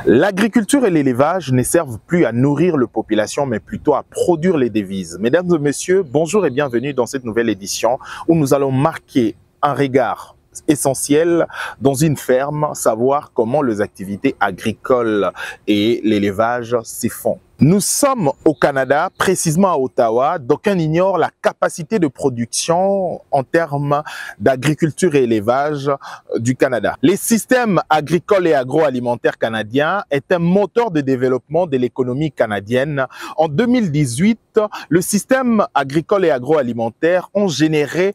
L'agriculture et l'élevage ne servent plus à nourrir la population, mais plutôt à produire les devises. Mesdames et messieurs, bonjour et bienvenue dans cette nouvelle édition où nous allons marquer un regard essentiel dans une ferme, savoir comment les activités agricoles et l'élevage s'y font. Nous sommes au Canada, précisément à Ottawa. D'aucuns ignorent la capacité de production en termes d'agriculture et élevage du Canada. Les systèmes agricoles et agroalimentaires canadiens est un moteur de développement de l'économie canadienne. En 2018, le système agricole et agroalimentaire ont généré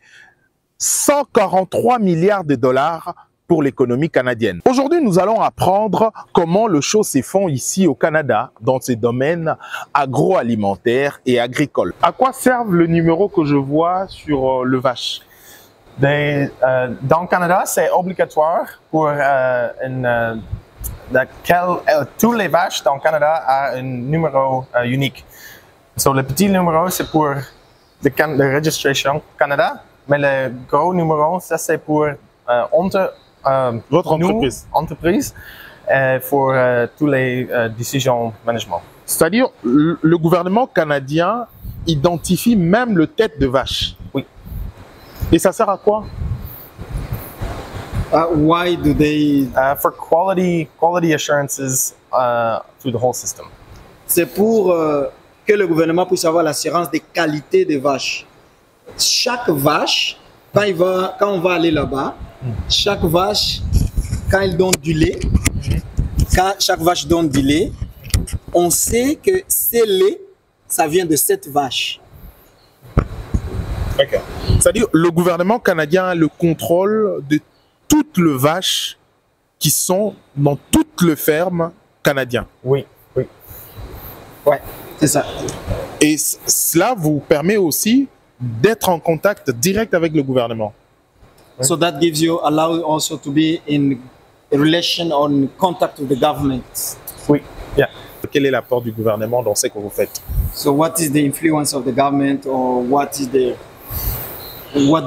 143 milliards de dollars pour l'économie canadienne. Aujourd'hui, nous allons apprendre comment les choses se font ici au Canada dans ces domaines agroalimentaires et agricoles. À quoi sert le numéro que je vois sur le vache? Dans le Canada, c'est obligatoire pour tous les vaches dans le Canada ont un numéro unique. So, le petit numéro, c'est pour la registration Canada, mais le gros numéro, ça c'est pour votre entreprise pour toutes les décisions management. C'est-à-dire, le gouvernement canadien identifie même le tête de vache. Oui. Et ça sert à quoi? Why do they? For quality assurances through the whole system. C'est pour que le gouvernement puisse avoir l'assurance des qualités des vaches. Chaque vache, quand on va aller là-bas, chaque vache, quand elle donne du lait, chaque vache donne du lait, on sait que ce lait, ça vient de cette vache. Okay. C'est-à-dire le gouvernement canadien a le contrôle de toutes les vaches qui sont dans toutes les fermes canadiennes. Oui, oui. Ouais, c'est ça. Et cela vous permet aussi d'être en contact direct avec le gouvernement. So that gives you allow also to be in relation on contact with the government. Oui, yeah. Quel est l'apport du gouvernement dans ce que vous faites? So what is the influence of the government, or what do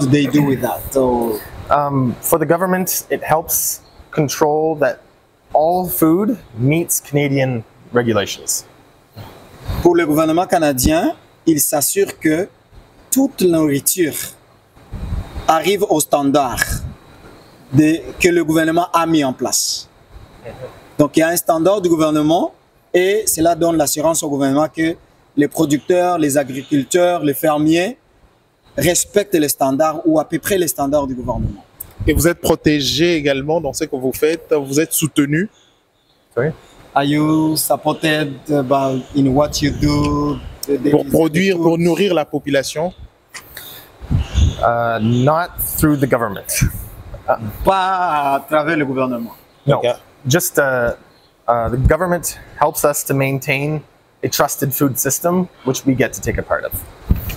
they do with that? So, for the government, it helps control that all food meets Canadian regulations. Pour le gouvernement canadien, il s'assure que toute nourriture arrive au standard que le gouvernement a mis en place. Donc il y a un standard du gouvernement et cela donne l'assurance au gouvernement que les producteurs, les agriculteurs, les fermiers respectent les standards ou à peu près les standards du gouvernement. Et vous êtes protégé également dans ce que vous faites, vous êtes soutenu? Oui. Are you supported in what you do? Pour nourrir la population? Not through the government. Pas à travers le gouvernement. No, Okay. just the government helps us to maintain a trusted food system, which we get to take a part of.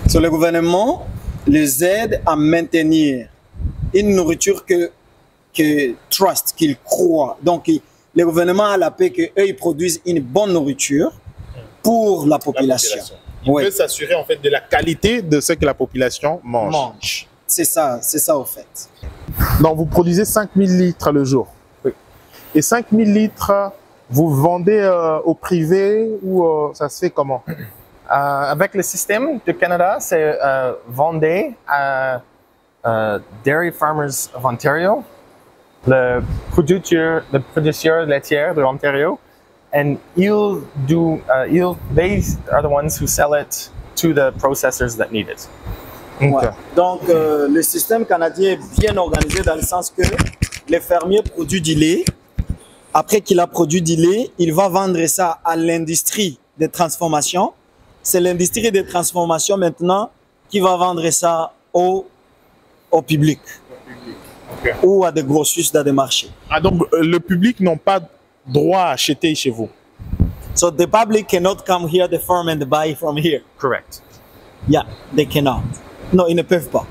So, le gouvernement les aide à maintenir une nourriture que trust, qu'ils croient. Donc, le gouvernement a la paix qu'eux, ils produisent une bonne nourriture pour la population. Il peut s'assurer en fait de la qualité de ce que la population mange. C'est ça au fait. Donc vous produisez 5000 litres le jour. Oui. Et 5000 litres, vous vendez au privé ou ça se fait comment? Avec le système du Canada, c'est vendu à Dairy Farmers of Ontario, le producteur laitier de Ontario, and they are the ones who sell it to the processors that need it. Okay. Ouais. Donc, le système canadien est bien organisé dans le sens que les fermiers produisent du lait. Après qu'il a produit du lait, il va vendre ça à l'industrie de transformation. C'est l'industrie de transformation maintenant qui va vendre ça au public. Okay. Ou à des grossistes dans des marchés. Ah, donc le public n'a pas droit à acheter chez vous? So the public cannot come here, the farm, and buy from here. Correct. Yeah, they cannot. Non, ils ne peuvent pas.